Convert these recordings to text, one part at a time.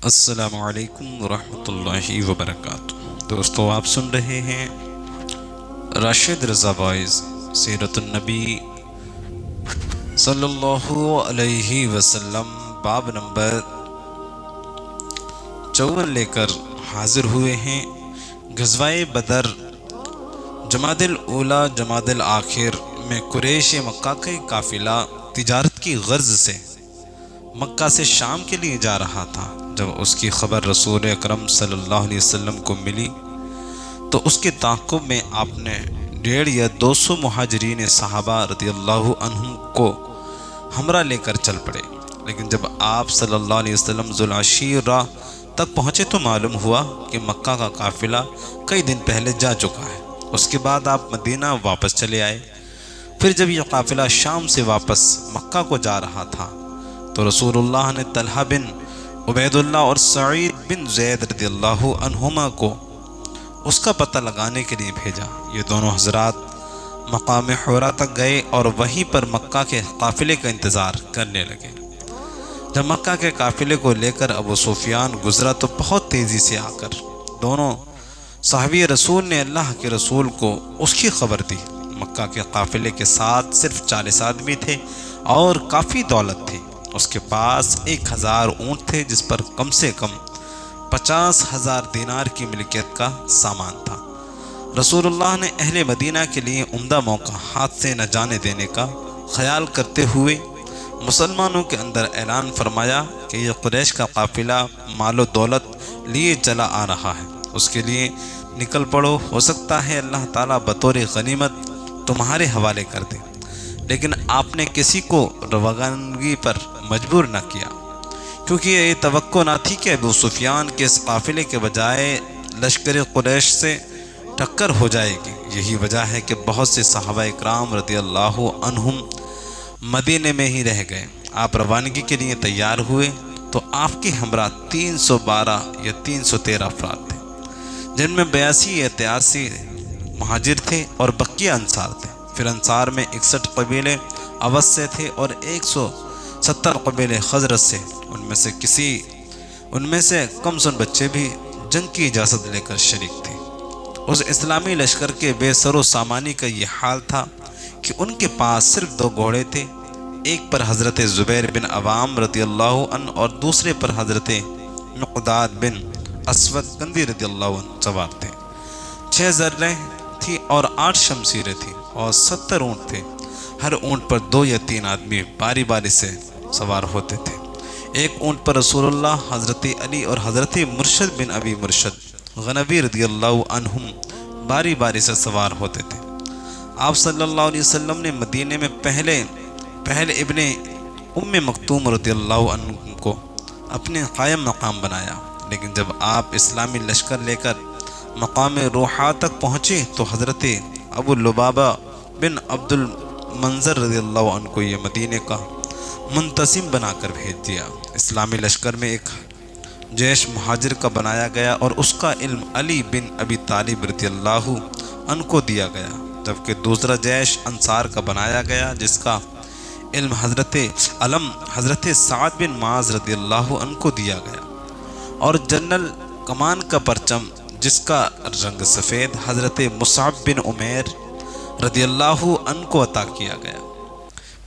السلام علیکم ورحمۃ اللہ وبرکاتہ۔ دوستو، آپ سن رہے ہیں راشد رضا وائز سیرت النبی صلی اللہ علیہ وسلم باب نمبر 54 لے کر حاضر ہوئے ہیں۔ غزوہ بدر جمادی الاولیٰ جمادی الآخر میں قریش مکہ کا قافلہ تجارت کی غرض سے مکہ سے شام کے لیے جا رہا تھا۔ جب اس کی خبر رسول اکرم صلی اللہ علیہ وسلم کو ملی تو اس کے تعاقب میں آپ نے 150 یا 200 مہاجرین صحابہ رضی اللہ عنہم کو ہمراہ لے کر چل پڑے۔ لیکن جب آپ صلی اللہ علیہ وسلم ذوالعشیرہ تک پہنچے تو معلوم ہوا کہ مکہ کا قافلہ کئی دن پہلے جا چکا ہے۔ اس کے بعد آپ مدینہ واپس چلے آئے۔ پھر جب یہ قافلہ شام سے واپس مکہ کو جا رہا تھا تو رسول اللہ نے طلحہ بن عبید اللہ اور سعید بن زید رضی اللہ عنہما کو اس کا پتہ لگانے کے لیے بھیجا۔ یہ دونوں حضرات مقام حرا تک گئے اور وہیں پر مکہ کے قافلے کا انتظار کرنے لگے۔ جب مکہ کے قافلے کو لے کر ابو سفیان گزرا تو بہت تیزی سے آ کر دونوں صحابی رسول نے اللہ کے رسول کو اس کی خبر دی۔ مکہ کے قافلے کے ساتھ صرف 40 آدمی تھے اور کافی دولت تھی۔ اس کے پاس 1000 اونٹ تھے جس پر کم سے کم 50,000 دینار کی ملکیت کا سامان تھا۔ رسول اللہ نے اہل مدینہ کے لیے عمدہ موقع ہاتھ سے نہ جانے دینے کا خیال کرتے ہوئے مسلمانوں کے اندر اعلان فرمایا کہ یہ قریش کا قافلہ مال و دولت لیے چلا آ رہا ہے، اس کے لیے نکل پڑو، ہو سکتا ہے اللہ تعالیٰ بطور غنیمت تمہارے حوالے کر دے۔ لیکن آپ نے کسی کو روگنگی پر مجبور نہ کیا، کیونکہ یہ توقع نہ تھی کہ ابو سفیان کے اس قافلے کے بجائے لشکر قریش سے ٹکر ہو جائے گی۔ یہی وجہ ہے کہ بہت سے صحابہ اکرام رضی اللہ عنہم مدینے میں ہی رہ گئے۔ آپ روانگی کے لیے تیار ہوئے تو آپ کے ہمراہ 312 یا 313 افراد تھے، جن میں 82 یا 83 مہاجر تھے اور بقیہ انصار تھے۔ پھر انصار میں 61 قبیلے اوس سے تھے اور 170 قبیلے خزرج سے۔ ان میں سے کم سن بچے بھی جنگ کی اجازت لے کر شریک تھے۔ اس اسلامی لشکر کے بے سر و سامانی کا یہ حال تھا کہ ان کے پاس صرف 2 گھوڑے تھے، ایک پر حضرت زبیر بن عوام رضی اللہ عنہ اور دوسرے پر حضرت مقداد بن اسود کندی رضی اللہ عنہ سوار تھے۔ 6 ذریں تھی اور 8 شمشیریں تھیں اور 70 اونٹ تھے۔ ہر اونٹ پر 2 یا 3 آدمی باری باری سے سوار ہوتے تھے۔ ایک اونٹ پر رسول اللہ، حضرت علی اور حضرت مرشد بن ابی مرشد غنوی رضی اللہ عنہم باری باری سے سوار ہوتے تھے۔ آپ صلی اللہ علیہ وسلم نے مدینے میں پہل ابن ام مکتوم رضی اللہ عنہ کو اپنے قائم مقام بنایا۔ لیکن جب آپ اسلامی لشکر لے کر مقام روحا تک پہنچے تو حضرت ابو لبابہ بن عبد المنظر رضی اللہ عنہ کو یہ مدینے کا منتظم بنا کر بھیج دیا۔ اسلامی لشکر میں ایک جیش مہاجر کا بنایا گیا اور اس کا علم علی بن ابی طالب رضی اللہ عنہ کو دیا گیا، جبکہ دوسرا جیش انصار کا بنایا گیا جس کا علم حضرت سعد بن معاذ رضی اللہ عنہ کو دیا گیا، اور جنرل کمان کا پرچم جس کا رنگ سفید حضرت مصعب بن عمیر رضی اللہ عنہ کو عطا کیا گیا۔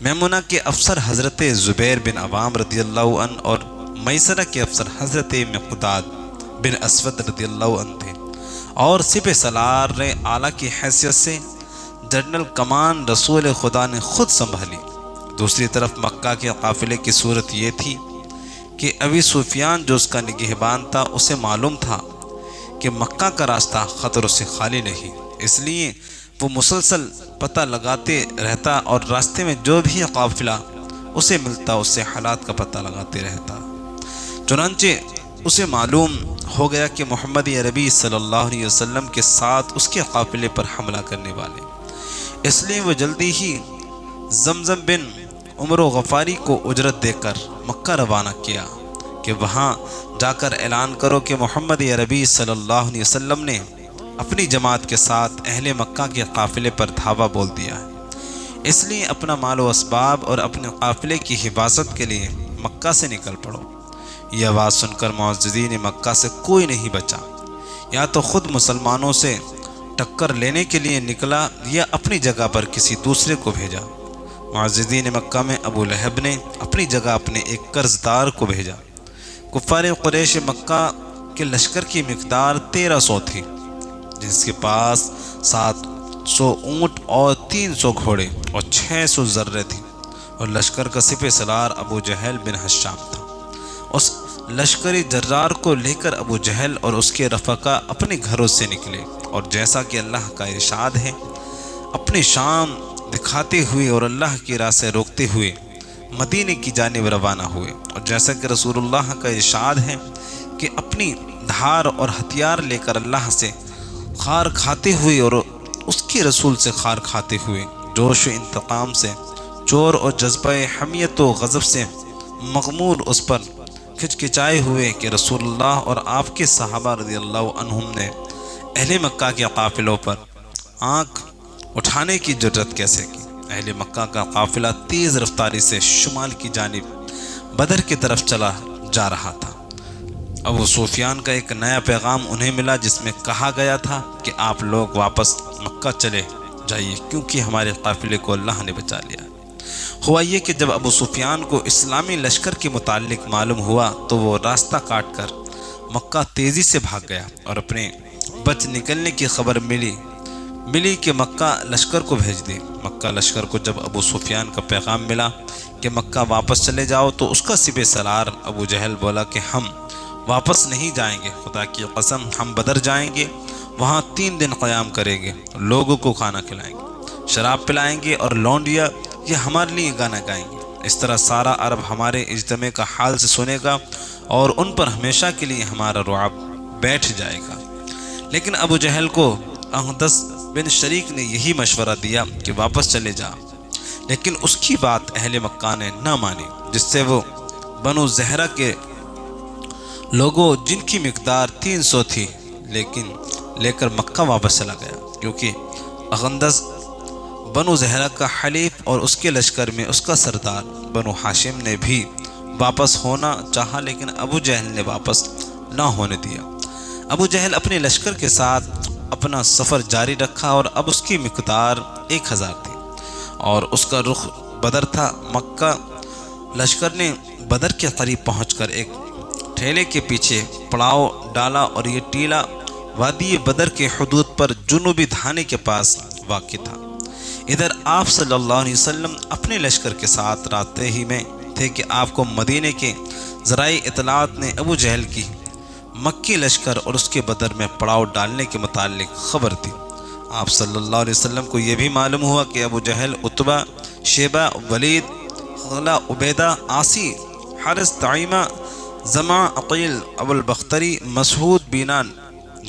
میمونہ کے افسر حضرت زبیر بن عوام رضی اللہ عنہ اور میسرہ کے افسر حضرت مقداد بن اسود رضی اللہ عنہ تھے، اور سپہ سالار اعلیٰ کی حیثیت سے جنرل کمان رسول خدا نے خود سنبھالی۔ دوسری طرف مکہ کے قافلے کی صورت یہ تھی کہ ابی سفیان جو اس کا نگہبان تھا، اسے معلوم تھا کہ مکہ کا راستہ خطروں سے خالی نہیں، اس لیے وہ مسلسل پتہ لگاتے رہتا اور راستے میں جو بھی قافلہ اسے ملتا اس سے حالات کا پتہ لگاتے رہتا۔ چنانچہ اسے معلوم ہو گیا کہ محمد عربی صلی اللہ علیہ وسلم کے ساتھ اس کے قافلے پر حملہ کرنے والے، اس لیے وہ جلدی ہی زمزم بن عمر غفاری کو اجرت دے کر مکہ روانہ کیا کہ وہاں جا کر اعلان کرو کہ محمد عربی صلی اللہ علیہ وسلم نے اپنی جماعت کے ساتھ اہل مکہ کے قافلے پر دھاوا بول دیا ہے، اس لیے اپنا مال و اسباب اور اپنے قافلے کی حفاظت کے لیے مکہ سے نکل پڑو۔ یہ آواز سن کر معززین مکہ سے کوئی نہیں بچا، یا تو خود مسلمانوں سے ٹکر لینے کے لیے نکلا یا اپنی جگہ پر کسی دوسرے کو بھیجا۔ معززین مکہ میں ابو لہب نے اپنی جگہ اپنے ایک قرض دار کو بھیجا۔ کفار قریش مکہ کے لشکر کی مقدار 1300 تھی، جس کے پاس 700 اونٹ اور 300 گھوڑے اور 600 ذرے تھیں، اور لشکر کا سپہ سالار ابو جہل بن ہشام تھا۔ اس لشکری جرار کو لے کر ابو جہل اور اس کے رفقا اپنے گھروں سے نکلے، اور جیسا کہ اللہ کا ارشاد ہے، اپنی شان دکھاتے ہوئے اور اللہ کی راہ سے روکتے ہوئے مدینے کی جانب روانہ ہوئے، اور جیسا کہ رسول اللہ کا ارشاد ہے کہ اپنی دھار اور ہتھیار لے کر اللہ سے خار کھاتے ہوئے اور اس کے رسول سے خار کھاتے ہوئے، جوش و انتقام سے چور اور جذبہ حمیت و غضب سے مغمور اس پر کھچکچائے ہوئے کہ رسول اللہ اور آپ کے صحابہ رضی اللہ عنہم نے اہل مکہ کے قافلوں پر آنکھ اٹھانے کی جرت کیسے کی۔ اہل مکہ کا قافلہ تیز رفتاری سے شمال کی جانب بدر کی طرف چلا جا رہا تھا۔ ابو سفیان کا ایک نیا پیغام انہیں ملا، جس میں کہا گیا تھا کہ آپ لوگ واپس مکہ چلے جائیے، کیونکہ ہمارے قافلے کو اللہ نے بچا لیا۔ ہوا یہ کہ جب ابو سفیان کو اسلامی لشکر کے متعلق معلوم ہوا تو وہ راستہ کاٹ کر مکہ تیزی سے بھاگ گیا، اور اپنے بچ نکلنے کی خبر ملی کہ مکہ لشکر کو بھیج دے۔ مکہ لشکر کو جب ابو سفیان کا پیغام ملا کہ مکہ واپس چلے جاؤ، تو اس کا سپہ سالار ابو جہل بولا کہ ہم واپس نہیں جائیں گے، خدا کی قسم ہم بدر جائیں گے، وہاں 3 دن قیام کریں گے، لوگوں کو کھانا کھلائیں گے، شراب پلائیں گے، اور لونڈیا یہ ہمارے لیے گانا گائیں گے۔ اس طرح سارا عرب ہمارے اجتماع کا حال سے سنے گا، اور ان پر ہمیشہ کے لیے ہمارا رعب بیٹھ جائے گا۔ لیکن ابو جہل کو احدث بن شریک نے یہی مشورہ دیا کہ واپس چلے جا، لیکن اس کی بات اہل مکہ نے نہ مانی، جس سے وہ بنو زہرہ کے لوگوں جن کی مقدار 300 تھی لیکن لے کر مکہ واپس چلا گیا، کیونکہ اغندز بنو زہرہ کا حلیف اور اس کے لشکر میں اس کا سردار بنو ہاشم نے بھی واپس ہونا چاہا، لیکن ابو جہل نے واپس نہ ہونے دیا۔ ابو جہل اپنے لشکر کے ساتھ اپنا سفر جاری رکھا، اور اب اس کی مقدار 1000 تھی، اور اس کا رخ بدر تھا۔ مکہ لشکر نے بدر کے قریب پہنچ کر ایک ٹھیلے کے پیچھے پڑاؤ ڈالا، اور یہ ٹیلا وادی بدر کے حدود پر جنوبی دھانے کے پاس واقع تھا۔ ادھر آپ صلی اللہ علیہ وسلم اپنے لشکر کے ساتھ راستے ہی میں تھے کہ آپ کو مدینے کے ذرائع اطلاعات نے ابو جہل کی مکی لشکر اور اس کے بدر میں پڑاؤ ڈالنے کے متعلق خبر دی۔ آپ صلی اللہ علیہ وسلم کو یہ بھی معلوم ہوا کہ ابو جہل، عتبہ، شیبہ، ولید، غلا، عبیدہ، عاصی، حارث، طعیمہ، زمع، عقیل، ابو البختری، مسعود، بینان،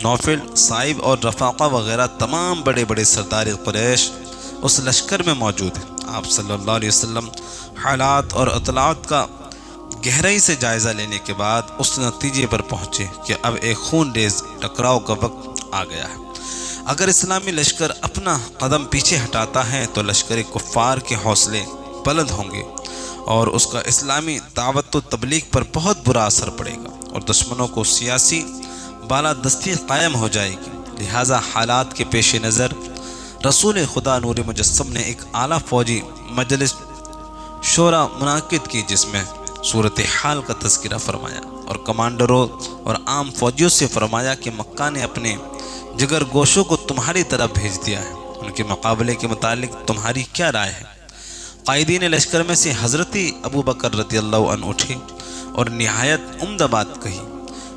نوفل، صائب اور رفاقہ وغیرہ تمام بڑے بڑے سردار قریش اس لشکر میں موجود ہیں۔ آپ صلی اللہ علیہ وسلم حالات اور اطلاعات کا گہرائی سے جائزہ لینے کے بعد اس نتیجے پر پہنچے کہ اب ایک خون ریز ٹکراؤ کا وقت آ گیا ہے۔ اگر اسلامی لشکر اپنا قدم پیچھے ہٹاتا ہے تو لشکر کفار کے حوصلے بلند ہوں گے، اور اس کا اسلامی دعوت و تبلیغ پر بہت برا اثر پڑے گا، اور دشمنوں کو سیاسی بالادستی قائم ہو جائے گی۔ لہٰذا حالات کے پیش نظر رسول خدا نور مجسم نے ایک اعلیٰ فوجی مجلس شورا منعقد کی، جس میں صورتحال کا تذکرہ فرمایا، اور کمانڈروں اور عام فوجیوں سے فرمایا کہ مکہ نے اپنے جگر گوشوں کو تمہاری طرف بھیج دیا ہے، ان کے مقابلے کے متعلق تمہاری کیا رائے ہے؟ قائدین لشکر میں سے حضرت ابو بکر رضی اللہ عنہ اٹھے اور نہایت عمدہ بات کہی۔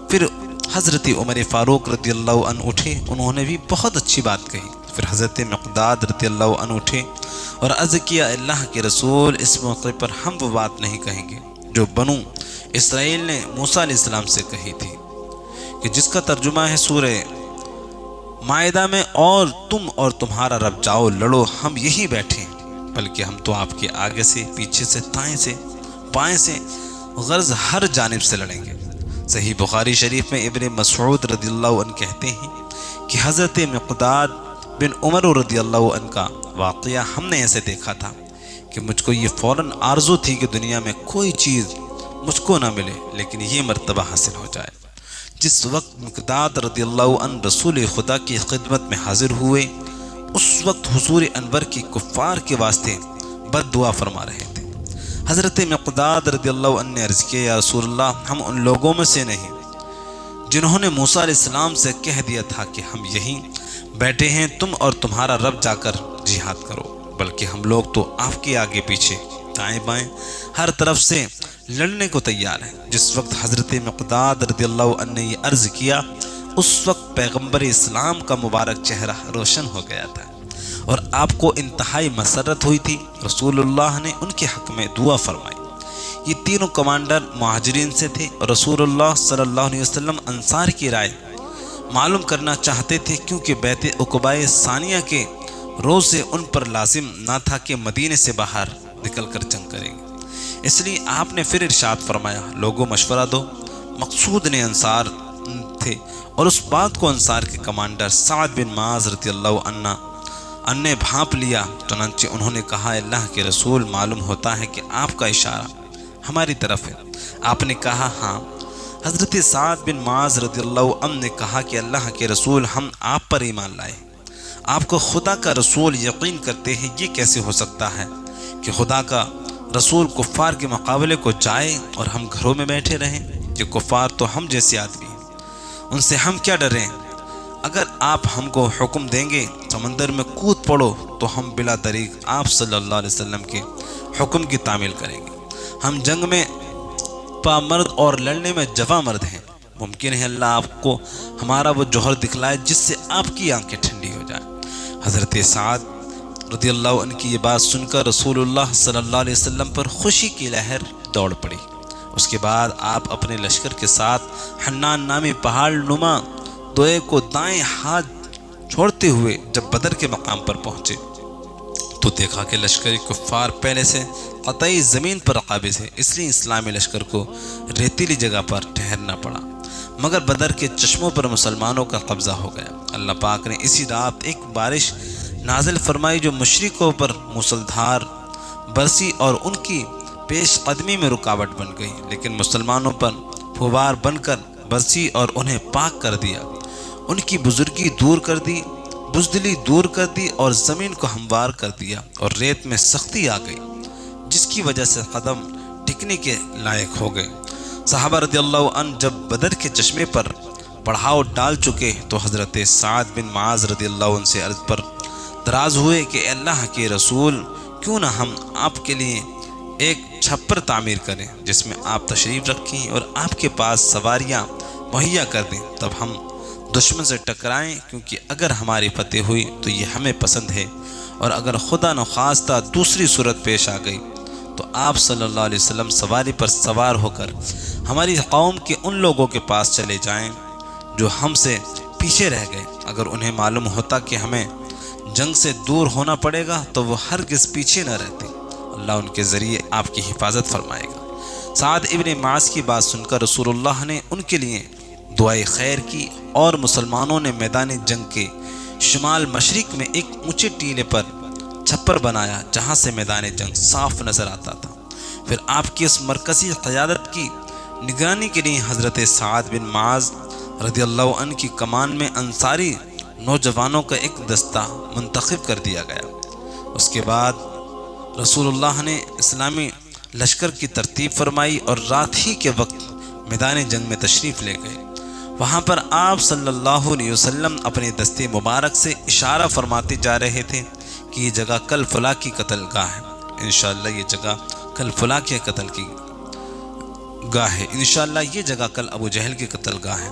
پھر حضرت عمر فاروق رضی اللہ عنہ اٹھے، انہوں نے بھی بہت اچھی بات کہی۔ پھر حضرت مقداد رضی اللہ عنہ اٹھے اور عرض کیا، اللہ کے رسول، اس موقع پر ہم وہ بات نہیں کہیں گے جو بنو اسرائیل نے موسیٰ علیہ السلام سے کہی تھی، کہ جس کا ترجمہ ہے سورہ مائدہ میں، اور تم اور تمہارا رب جاؤ لڑو، ہم یہی بیٹھے ہیں، بلکہ ہم تو آپ کے آگے سے، پیچھے سے، دائیں سے، بائیں سے، غرض ہر جانب سے لڑیں گے۔ صحیح بخاری شریف میں ابن مسعود رضی اللہ عنہ کہتے ہیں کہ حضرت مقداد بن عمر رضی اللہ عنہ کا واقعہ ہم نے ایسے دیکھا تھا کہ مجھ کو یہ فوراً آرزو تھی کہ دنیا میں کوئی چیز مجھ کو نہ ملے لیکن یہ مرتبہ حاصل ہو جائے۔ جس وقت مقداد رضی اللہ عنہ رسول خدا کی خدمت میں حاضر ہوئے، اس وقت حضور انور کی کفار کے واسطے بد دعا فرما رہے تھے۔ حضرت مقداد رضی اللہ عنہ نے عرض کیا، یا رسول اللہ، ہم ان لوگوں میں سے نہیں جنہوں نے موسیٰ علیہ السلام سے کہہ دیا تھا کہ ہم یہیں بیٹھے ہیں، تم اور تمہارا رب جا کر جہاد کرو، بلکہ ہم لوگ تو آپ کے آگے پیچھے دائیں بائیں ہر طرف سے لڑنے کو تیار ہیں۔ جس وقت حضرت مقداد رضی اللہ عنہ نے یہ عرض کیا، اس وقت پیغمبر اسلام کا مبارک چہرہ روشن ہو گیا تھا اور آپ کو انتہائی مسرت ہوئی تھی۔ رسول اللہ نے ان کے حق میں دعا فرمائی۔ یہ تینوں کمانڈر مہاجرین سے تھے اور رسول اللہ صلی اللہ علیہ وسلم انصار کی رائے معلوم کرنا چاہتے تھے، کیونکہ بیعت عقبہ ثانیہ کے روز سے ان پر لازم نہ تھا کہ مدینے سے باہر نکل کر جنگ کریں گے۔ اس لیے آپ نے پھر ارشاد فرمایا، لوگوں مشورہ دو۔ مقصود نے انصار تھے اور اس بات کو انصار کے کمانڈر سعد بن معاذ رضی اللہ عنہ نے بھانپ لیا۔ چنانچہ انہوں نے کہا، اللہ کے رسول، معلوم ہوتا ہے کہ آپ کا اشارہ ہماری طرف ہے۔ آپ نے کہا، ہاں۔ حضرت سعد بن معاذ رضی اللہ عنہ نے کہا کہ اللہ کے رسول، ہم آپ پر ایمان لائے، آپ کو خدا کا رسول یقین کرتے ہیں۔ یہ کیسے ہو سکتا ہے کہ خدا کا رسول کفار کے مقابلے کو جائے اور ہم گھروں میں بیٹھے رہیں؟ یہ کفار تو ہم جیسے آدمی ہیں، ان سے ہم کیا ڈریں؟ اگر آپ ہم کو حکم دیں گے سمندر میں کود پڑو تو ہم بلا طریق آپ صلی اللہ علیہ وسلم کے حکم کی تعمیل کریں گے۔ ہم جنگ میں پامرد اور لڑنے میں جواں مرد ہیں۔ ممکن ہے اللہ آپ کو ہمارا وہ جوہر دکھلائے جس سے آپ کی آنکھیں ٹھنڈی ہو جائیں۔ حضرت سعد رضی اللہ عنہ کی یہ بات سن کر رسول اللہ صلی اللہ علیہ وسلم پر خوشی کی لہر دوڑ پڑی۔ اس کے بعد آپ اپنے لشکر کے ساتھ حنان نامی پہاڑ نما دوئے کو دائیں ہاتھ چھوڑتے ہوئے جب بدر کے مقام پر پہنچے تو دیکھا کہ لشکری کفار پہلے سے قطعی زمین پر قابض ہے، اس لیے اسلامی لشکر کو ریتیلی جگہ پر ٹھہرنا پڑا، مگر بدر کے چشموں پر مسلمانوں کا قبضہ ہو گیا۔ اللہ پاک نے اسی رات ایک بارش نازل فرمائی جو مشرکوں پر موسلدھار برسی اور ان کی پیش قدمی میں رکاوٹ بن گئی، لیکن مسلمانوں پر پھوار بن کر برسی اور انہیں پاک کر دیا، ان کی بزرگی دور کر دی، بزدلی دور کر دی اور زمین کو ہموار کر دیا اور ریت میں سختی آ گئی، جس کی وجہ سے قدم ٹکنے کے لائق ہو گئے۔ صحابہ رضی اللہ عنہ جب بدر کے چشمے پر پڑھاؤ ڈال چکے تو حضرت سعد بن معاذ رضی اللہ عنہ سے عرض پر دراز ہوئے کہ اللہ کے رسول، کیوں نہ ہم آپ کے لیے ایک چھپر تعمیر کریں جس میں آپ تشریف رکھیں اور آپ کے پاس سواریاں مہیا کر دیں، تب ہم دشمن سے ٹکرائیں، کیونکہ اگر ہماری فتح ہوئی تو یہ ہمیں پسند ہے، اور اگر خدا نخواستہ دوسری صورت پیش آ گئی تو آپ صلی اللہ علیہ وسلم سواری پر سوار ہو کر ہماری قوم کے ان لوگوں کے پاس چلے جائیں جو ہم سے پیچھے رہ گئے۔ اگر انہیں معلوم ہوتا کہ ہمیں جنگ سے دور ہونا پڑے گا تو وہ ہرگز پیچھے نہ رہتے، اللہ ان کے ذریعے آپ کی حفاظت فرمائے گا۔ سعد ابن معاذ کی بات سن کر رسول اللہ نے ان کے لیے دعائے خیر کی اور مسلمانوں نے میدان جنگ کے شمال مشرق میں ایک اونچے ٹیلے پر چھپر بنایا جہاں سے میدان جنگ صاف نظر آتا تھا۔ پھر آپ کی اس مرکزی قیادت کی نگرانی کے لیے حضرت سعد بن معاذ رضی اللہ عنہ کی کمان میں انصاری نوجوانوں کا ایک دستہ منتخب کر دیا گیا۔ اس کے بعد رسول اللہ نے اسلامی لشکر کی ترتیب فرمائی اور رات ہی کے وقت میدان جنگ میں تشریف لے گئے۔ وہاں پر آپ صلی اللہ علیہ وسلم اپنے دستے مبارک سے اشارہ فرماتے جا رہے تھے کہ یہ جگہ کل فلاں کی قتل گاہ ہے، انشاءاللہ یہ جگہ کل فلاں کے قتل کی گاہ ہے، انشاءاللہ یہ جگہ کل ابو جہل کی قتل گاہ ہے۔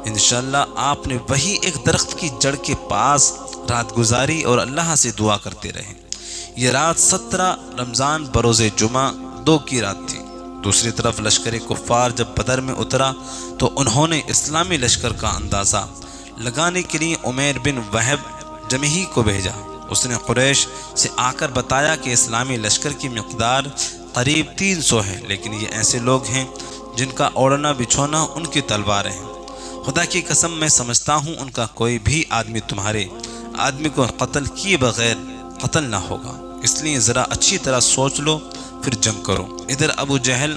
انشاءاللہ آپ نے وہی ایک درخت کی جڑ کے پاس رات گزاری اور اللہ سے دعا کرتے رہے۔ یہ رات 17 رمضان بروز جمعہ 2 کی رات تھی۔ دوسری طرف لشکر کفار جب بدر میں اترا تو انہوں نے اسلامی لشکر کا اندازہ لگانے کے لیے عمیر بن وہب جمحی کو بھیجا۔ اس نے قریش سے آ کر بتایا کہ اسلامی لشکر کی مقدار قریب 300 ہے، لیکن یہ ایسے لوگ ہیں جن کا اوڑھنا بچھونا ان کی تلواریں ہیں۔ خدا کی قسم میں سمجھتا ہوں ان کا کوئی بھی آدمی تمہارے آدمی کو قتل کیے بغیر قتل نہ ہوگا، اس لیے ذرا اچھی طرح سوچ لو پھر جنگ کرو۔ ادھر ابو جہل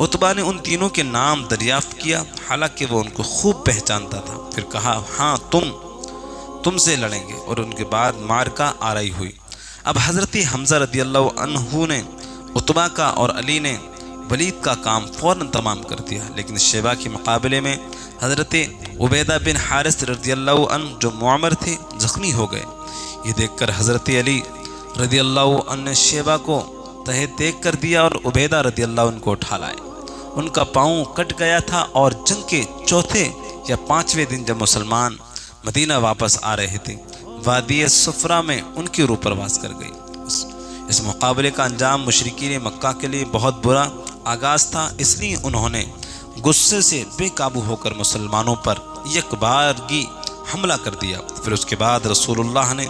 عتبہ نے ان تینوں کے نام دریافت کیا، حالانکہ وہ ان کو خوب پہچانتا تھا۔ پھر کہا ہاں تم سے لڑیں گے، اور ان کے بعد معرکہ آرائی ہوئی۔ اب حضرت حمزہ رضی اللہ عنہ نے عتبہ کا اور علی نے ولید کا کام فوراً تمام کر دیا، لیکن شیبہ کے مقابلے میں حضرت عبیدہ بن حارث رضی اللہ عنہ جو معمر تھے زخمی ہو گئے۔ یہ دیکھ کر حضرت علی رضی اللہ عنہ نے شیبہ کو تہہ دیکھ کر دیا اور عبیدہ رضی اللہ عنہ کو اٹھا لائے۔ ان کا پاؤں کٹ گیا تھا، اور جنگ کے چوتھے یا پانچویں دن جب مسلمان مدینہ واپس آ رہے تھے، وادی صفرا میں ان کی روح پرواز کر گئی۔ اس مقابلے کا انجام مشرکین مکہ کے لیے بہت برا آغاز تھا، اس لیے انہوں نے غصے سے بے قابو ہو کر مسلمانوں پر یک بارگی حملہ کر دیا۔ پھر اس کے بعد رسول اللہ نے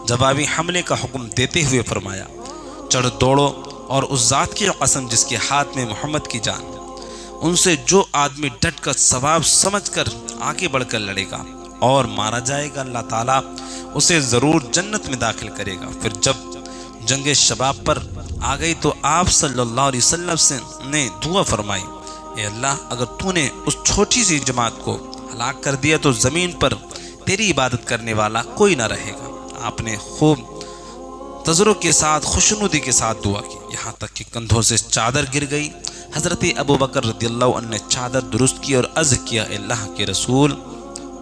جوابی حملے کا حکم دیتے ہوئے فرمایا، چڑھ دوڑو، اور اس ذات کی قسم جس کے ہاتھ میں محمد کی جان ہے، ان سے جو آدمی ڈٹ کر ثواب سمجھ کر آگے بڑھ کر لڑے گا اور مارا جائے گا، اللہ تعالیٰ اسے ضرور جنت میں داخل کرے گا۔ پھر جب جنگ شباب پر آ گئی تو آپ صلی اللہ علیہ وسلم نے دعا فرمائی، اے اللہ، اگر تو نے اس چھوٹی سی جماعت کو ہلاک کر دیا تو زمین پر تیری عبادت کرنے والا کوئی نہ رہے گا۔ آپ نے خوب تذرع کے ساتھ خوشنودی کے ساتھ دعا کی، یہاں تک کہ کندھوں سے چادر گر گئی۔ حضرت ابو بکر رضی اللہ عنہ نے چادر درست کی اور عرض کیا، اے اللہ کے رسول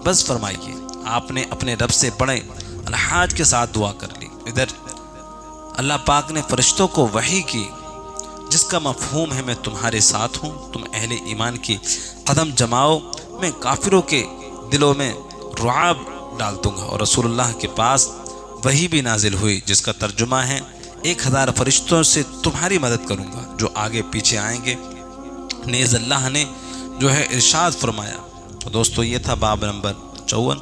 بس فرمائیے۔ آپ نے اپنے رب سے بڑے الحاج کے ساتھ دعا کر لی۔ ادھر اللہ پاک نے فرشتوں کو وحی کی، جس کا مفہوم ہے میں تمہارے ساتھ ہوں، تم اہل ایمان کی قدم جماؤ، میں کافروں کے دلوں میں رعب ڈال دوں گا۔ اور رسول اللہ کے پاس وحی بھی نازل ہوئی، جس کا ترجمہ ہے 1000 فرشتوں سے تمہاری مدد کروں گا جو آگے پیچھے آئیں گے۔ نیز اللہ نے جو ہے ارشاد فرمایا۔ تو دوستو یہ تھا باب نمبر 54۔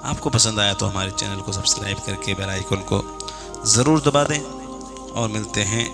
آپ کو پسند آیا تو ہمارے چینل کو سبسکرائب کر کے بیل آئیکن کو ضرور دبا دیں، اور ملتے ہیں